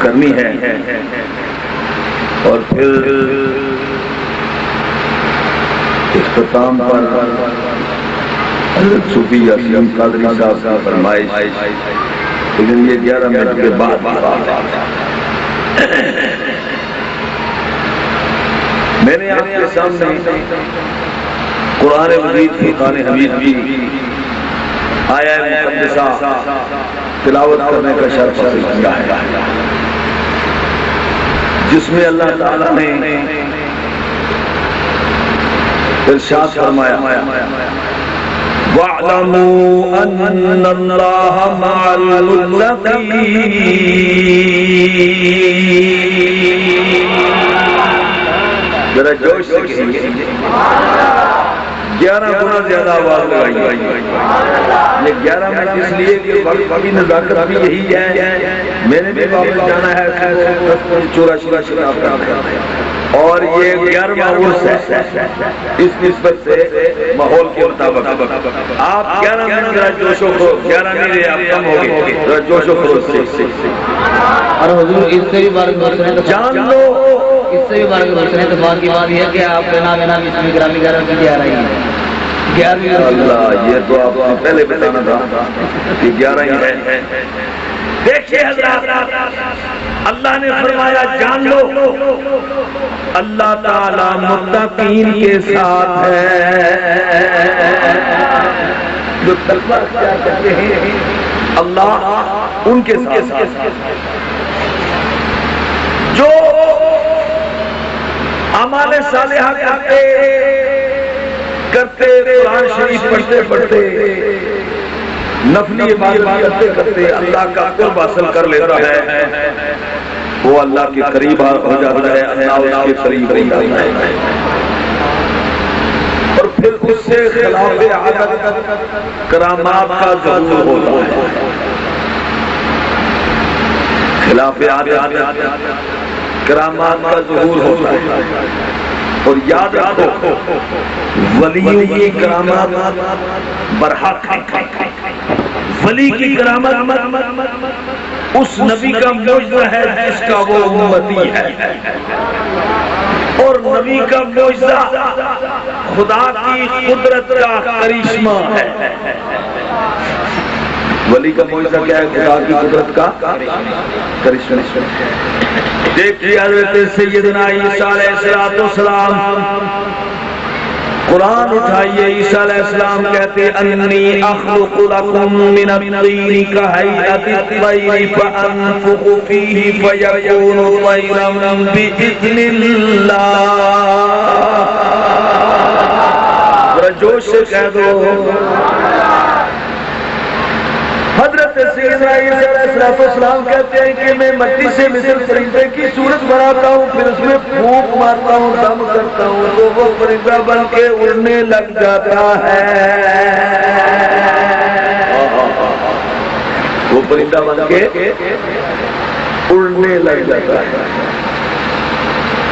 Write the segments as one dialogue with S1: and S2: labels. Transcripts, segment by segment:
S1: کرنی ہے. اور پھر اختتام پر حضرت صوفی اسلم قادری صاحب کا فرمائش، لیکن یہ 11 منٹ کے بعد میں نے آپ کے سامنے قرآن مجید فرقان حمید کی آیہ مقدسہ تلاوت کرنے کا شرف حاصل کیا ہے، جس میں اللہ تعالیٰ نے ارشاد فرمایا وَاعْلَمُوا أَنَّ اللَّهَ مَعَ الْمُتَّقِينَ. ذرا جوش سے کہیے، 11 گنا زیادہ آواز لگائی. یہ 11 منٹ اس لیے کہ وقت کی نزاکت بھی یہی ہے. میں نے بھی واپس جانا ہے چورا شورا شراب کرنا ہے، اور یہ 11واں عرص ہے. اس نسبت سے ماحول کے مطابق آپ 11 منٹ ذرا جوش و خروش، 11 نہیں رہے آپ کم ہو گئے، ذرا جوش و خروش سے.
S2: اور حضور اس سے بھی بارک
S1: جان لو،
S2: اس سے بھی بارک برسنے تو بات کی بات یہ ہے کہ آپ کے نام اس میں گرامی گرم کی جا رہی ہے.
S1: اللہ یہ تو آپ کو پہلے بتانا تھا کہ 11 ہی ہے. دیکھیے حضرات، اللہ نے فرمایا جان لو اللہ تعالی متقین کے ساتھ ہے. جو تقویٰ اختیار کرتے ہیں اللہ ان کے ساتھ، جو اعمال صالحہ کرتے قرآن شریف پڑھتے نفلی عبادت کرتے اللہ کا قرب حاصل کر لیتا ہے، وہ اللہ کے قریب ہو جاتا ہے، اللہ اس کے قریب ہو جاتا ہے. اور پھر اس سے خلاف عادت کرامات کا ظہور ہوتا ہے. خلاف عادت کرامات کا ظہور ہوتا ہے. اور یاد رکھو ولیوں کی کرامات برحق ہے. ولی کی کرامت اس نبی کا معجزہ ہے جس کا وہ امتی ہے، اور نبی کا معجزہ خدا کی قدرت کا کرشمہ ہے. ولی کا معجزہ کیا ہے؟ خدا کی قدرت کا کرشمہ. دیکھیے حضرت سیدنا عیسیٰ علیہ السلام، قرآن اٹھائیے، عیسیٰ علیہ السلام کہتے انی اخلق لکم من الطین کہیئۃ الطیر فانفخ فیہ فیکون طیرا باذن اللہ. ذرا جوش سے کہہ دو. حضرت سیدنا عیسیٰ علیہ السلام کہتے ہیں کہ میں مٹی سے مثل پرندے کی صورت بناتا ہوں، پھر اس میں پھونک مارتا ہوں، دم کرتا ہوں تو وہ پرندہ بن کے اڑنے لگ جاتا ہے. وہ پرندہ بن کے اڑنے لگ جاتا ہے.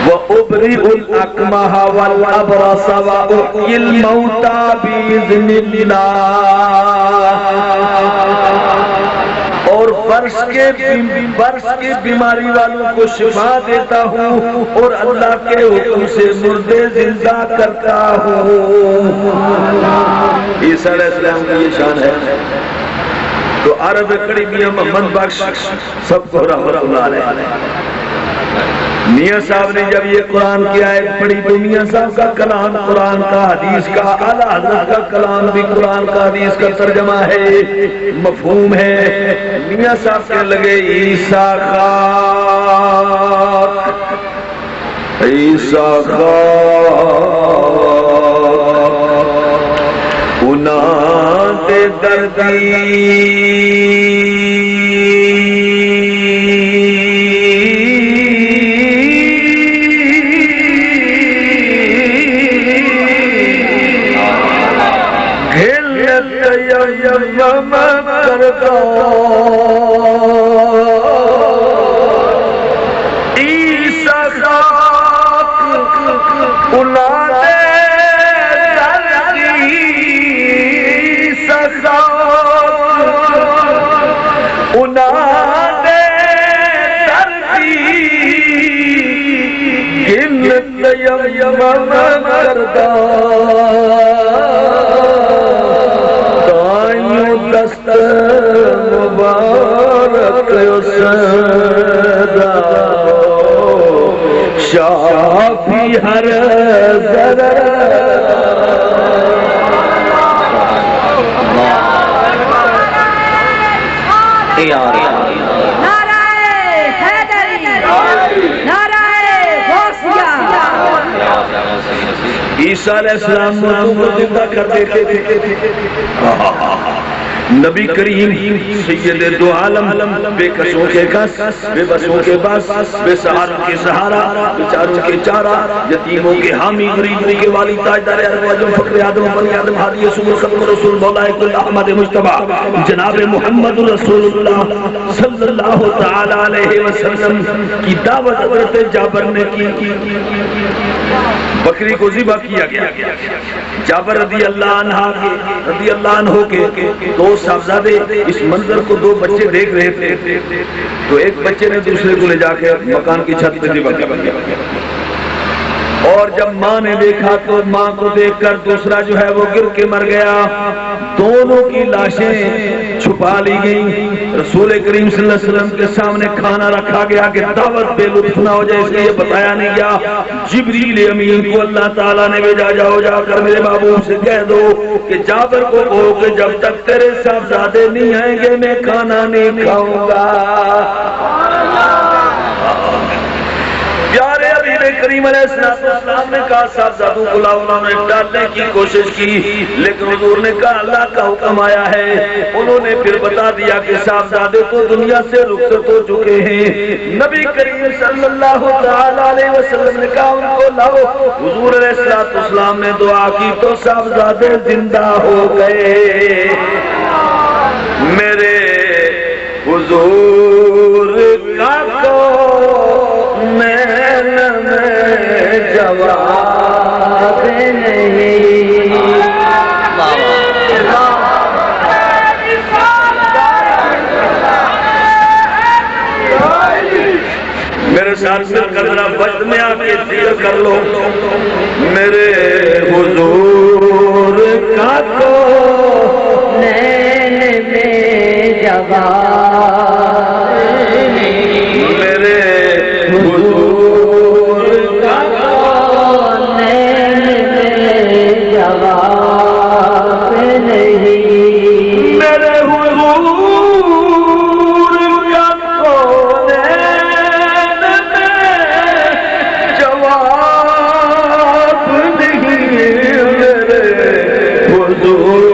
S1: وَأُبْرِئُ الْأَكْمَحَ وَالْأَبْرَصَ وَأُحْيِي الْمَوْتَى بِإِذْنِ اللَّهِ. اور برس کے بیماری والوں کو شفا دیتا ہوں، اور اللہ کے حکم سے مردے زندہ کرتا ہوں. عیسیٰ علیہ السلام کی یہ شان ہے. تو عرب کڑی میاں محمد بخش سب کو رحمت اللہ علیہ، میاں صاحب نے جب یہ قرآن کی آیت پڑھی تو میاں صاحب کا کلام قرآن کا، حدیث کا، اعلیٰ حضرت کا کلام بھی قرآن کا حدیث کا ترجمہ ہے، مفہوم ہے. میاں صاحب کہنے لگے عیسیٰ خاک، عیسیٰ خاک انہاں دے دردی کرتا عیسیٰ خاک انہاں دے دردی، عیسیٰ خاک میں کردہ دائیوں دست مبارک اسدہ شافی ہر ذرہ عیسیٰ علیہ السلام کو زندہ کر دیتے تھے نبی کریم سید دو عالم بے کسوں کے کس بے بسوں کے بس بے سہاروں کے سہارا بیچاروں کے چارہ یتیموں کے حامی غریبوں کے والی تاجدار عرب اعظم فخر آدم بنی آدم ہادی رسول ختم رسول مولا کل احمد مجتبی جناب محمد رسول اللہ صلی اللہ تعالی علیہ وسلم کی دعوت حضرت جابر نے کی بکری کو ذبح کیا گیا جابر رضی اللہ عنہ کے دو صاحبزادے اس منظر کو دو بچے دیکھ رہے تھے تو ایک بچے نے دوسرے کو لے جا کے مکان کی چھت پہ ذبح کر دیا اور جب ماں نے دیکھا تو ماں کو دیکھ کر دوسرا جو ہے وہ گر کے مر گیا دونوں کی لاشیں چھپا لی گئیں رسول کریم صلی اللہ علیہ وسلم کے سامنے کھانا رکھا گیا کہ دعوت بے لطف نہ ہو جائے اس لیے بتایا نہیں گیا جبریل امین کو اللہ تعالیٰ نے بھیجا جاؤ جا کر میرے محبوب سے کہہ دو کہ جابر کو کہو کہ جب تک تیرے صاحبزادے نہیں آئیں گے میں کھانا نہیں کھاؤں گا پیارے حبیب کریم علیہ السلام نے کہا صاحبزادوں کو لاؤ انہوں نے ڈالنے کی کوشش کی لیکن حضور نے کہا اللہ کا حکم آیا ہے انہوں نے پھر بتا دیا کہ صاحبزادے تو دنیا سے رخصت ہو چکے ہیں نبی کریم صلی اللہ علیہ وسلم نے کہا ان کو لاؤ حضور علیہ السلام نے دعا کی تو صاحبزادے زندہ ہو گئے میرے حضور کا کو جواب نہیں میرے ساتھ مل کر ذرا وقت میں آپ یہ ذکر کر لو میرے حضور کا کو نین میں جواب میرے حضور کا کو نین میں جواب نہیں میرے حضور کا کو نین میں جواب نہیں میرے حضور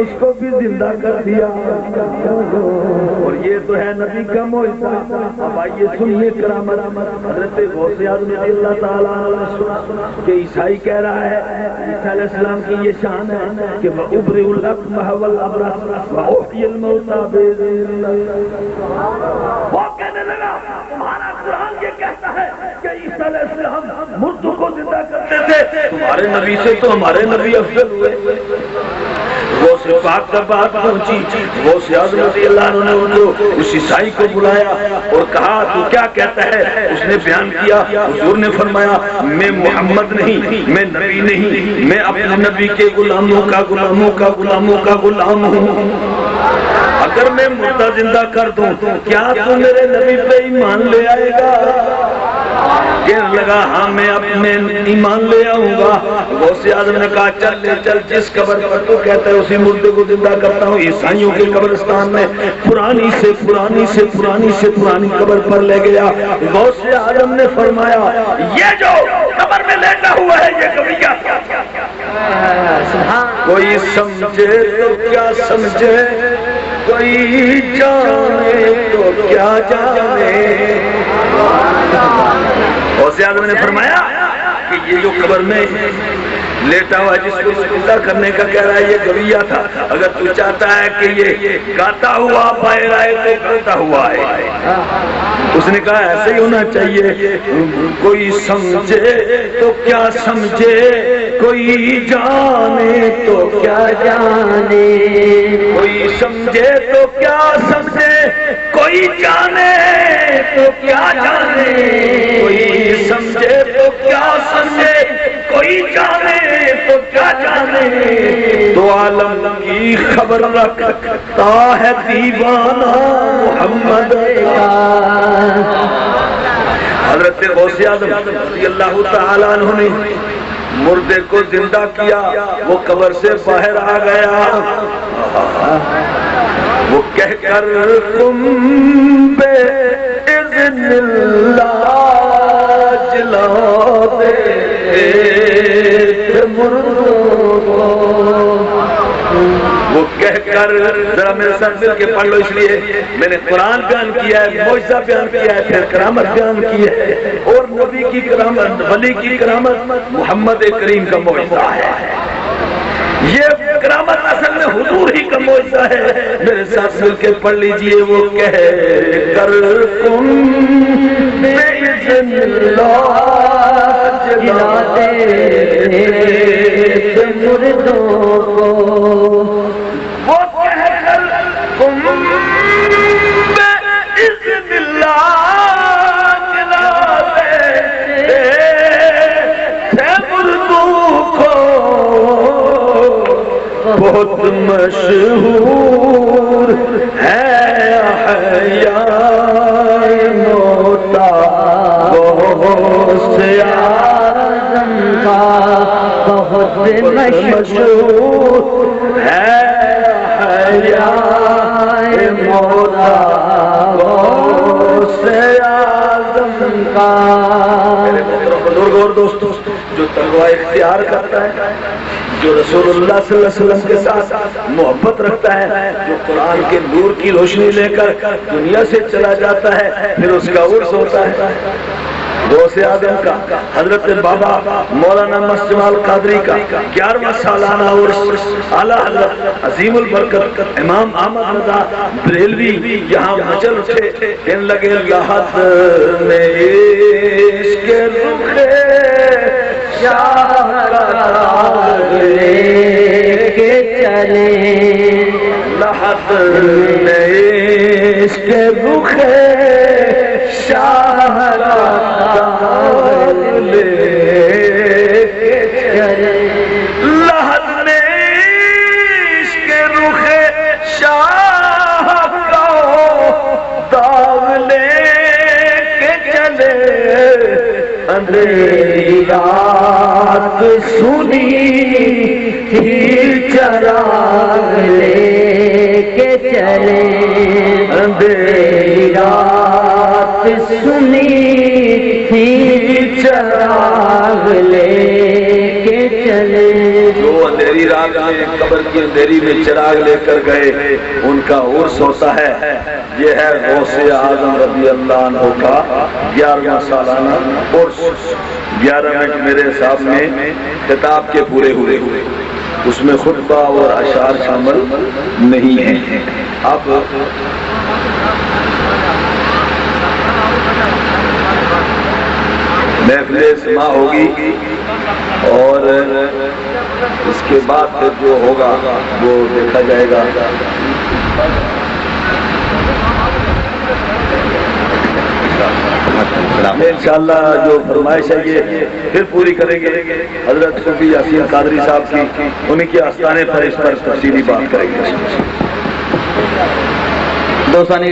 S1: اس کو بھی زندہ کر دیا اور یہ تو ہے نبی کا معجزہ اب آئیے سنیے کرامت حضرت غوث اعظم اللہ تعالیٰ کہ عیسائی کہہ رہا ہے عیسیٰ علیہ السلام کی یہ شان ہے کہ وَأُبْرِئُ الْأَكْمَحَ وَالْأَبْرَصَ وَأُحْيِي الْمَوْتَى بِإِذْنِ اللَّهِ وہ کہنے لگا تمہارا قرآن یہ کہتا ہے کہ عیسیٰ علیہ السلام مردوں کو زندہ کرتے تھے تمہارے نبی سے تو ہمارے نبی افضل ہوئے وہ سے پاک کا بات پہنچی وہ سے اعظم رضی اللہ عنہ نے ان کو اس عیسائی کو بلایا اور کہا تو کیا کہتا ہے اس نے بیان کیا حضور نے فرمایا میں محمد نہیں میں نبی نہیں میں اپنے نبی کے غلاموں کا غلام ہوں اگر میں مردہ زندہ کر دوں کیا تو میرے نبی پہ ایمان لے آئے گا کہنے لگا ہاں میں اپنے ایمان لے آؤں گا غوث اعظم نے کہا چل لے چل جس قبر پر تو کہتا ہے اسی مردے کو زندہ کرتا ہوں عیسائیوں کے قبرستان میں پرانی سے پرانی قبر پر لے گیا غوث اعظم نے فرمایا یہ جو قبر میں لیٹا ہوا ہے یہ کبھی کیا کوئی سمجھے تو کیا سمجھے کوئی جانے تو کیا جانے غوث اعظم نے فرمایا کہ یہ جو قبر میں لیٹا ہوا جس کو سجدہ کرنے کا کہہ رہا ہے یہ گویا تھا، اگر تو چاہتا ہے کہ یہ گاتا ہوا باہر آئے تو گاتا ہوا آئے۔ اس نے کہا ایسے ہی ہونا چاہیے، کوئی سمجھے تو کیا سمجھے، کوئی جانے تو کیا جانے، کوئی سمجھے تو کیا سمجھے، کوئی جانے تو کیا جانے، کوئی سمجھے تو کیا سمجھے، کوئی جانے تو کیا جانے، تو عالم کی خبر رکھتا ہے دیوانہ محمد کا۔ حضرت غوث اعظم رضی اللہ تعالیٰ عنہ نے مردے کو زندہ کیا، وہ قبر سے باہر آ گیا، وہ کہہ کر تم بے اذن اللہ جلا دے مردوں کو، وہ کہہ کر، ذرا میرے ساتھ مل کے پڑھ لو، اس لیے میں نے قرآن بیان کیا ہے، معجزہ بیان کیا ہے، پھر کرامت بیان کی ہے، اور نبی کی کرامت، ولی کی کرامت محمد کریم کا معجزہ ہے۔ یہ کرامت اصل میں حضور ہی کا معجزہ ہے، میرے ساتھ مل کے پڑھ لیجئے، وہ کہہ کر تم بِإِذْنِ اللَّهِ جلا دے مردوں کو، وہ کہہ کر تم بِإِذْنِ اللَّهِ جلا دے مردوں کو، بہت مشہور ہے احیاء موتا غوث اعظم کا، بہت مشہور ہے احیاء موتا غوث اعظم کا۔ میرے بزرگ اور دوستوں، جو تقویٰ اختیار کرتا ہے، جو رسول اللہ صلی اللہ علیہ وسلم کے ساتھ محبت رکھتا ہے، جو قرآن کے نور کی روشنی لے کر دنیا سے چلا جاتا ہے، پھر اس کا عرس ہوتا ہے۔ غوث اعظم کا، حضرت بابا مولانا مست جمال قادری کا 11واں سالانہ عرس، اعلیٰ حضرت عظیم البرکت امام احمد رضا بریلوی یہاں مچل اٹھے، کہنے لگے لحد میں عشق رخ شاہ کا لے کے چلے، لحد میں عشق رخ شاہ کا لے کے چلے، لحد میں عشق رخ شاہ کا داغ لے کے چلے، اندھیری رات سنی تھی چراغ لے کے چلے، اندھیری رات سنی تھی چراغ لے کے چلے، جو اندھیری رات میں قبر کی اندھیری میں چراغ لے کر گئے ان کا عرس ہوتا ہے۔ یہ ہے غوث اعظم رضی اللہ عنہ کا 11واں سالانہ عرس۔ 11 منٹ میرے حساب میں خطاب کے پورے ہوئے، اس میں خطبہ اور اشعار شامل نہیں ہیں۔ اب محفل سما ہوگی اور اس کے بعد پھر جو ہوگا وہ دیکھا جائے گا۔ انشاءاللہ جو فرمائش ہے یہ پھر پوری کریں گے، حضرت صوفی یاسین قادری صاحب کی، انہیں کے آستانے پر اس پر تفصیلی بات کریں گے۔
S2: دوستانی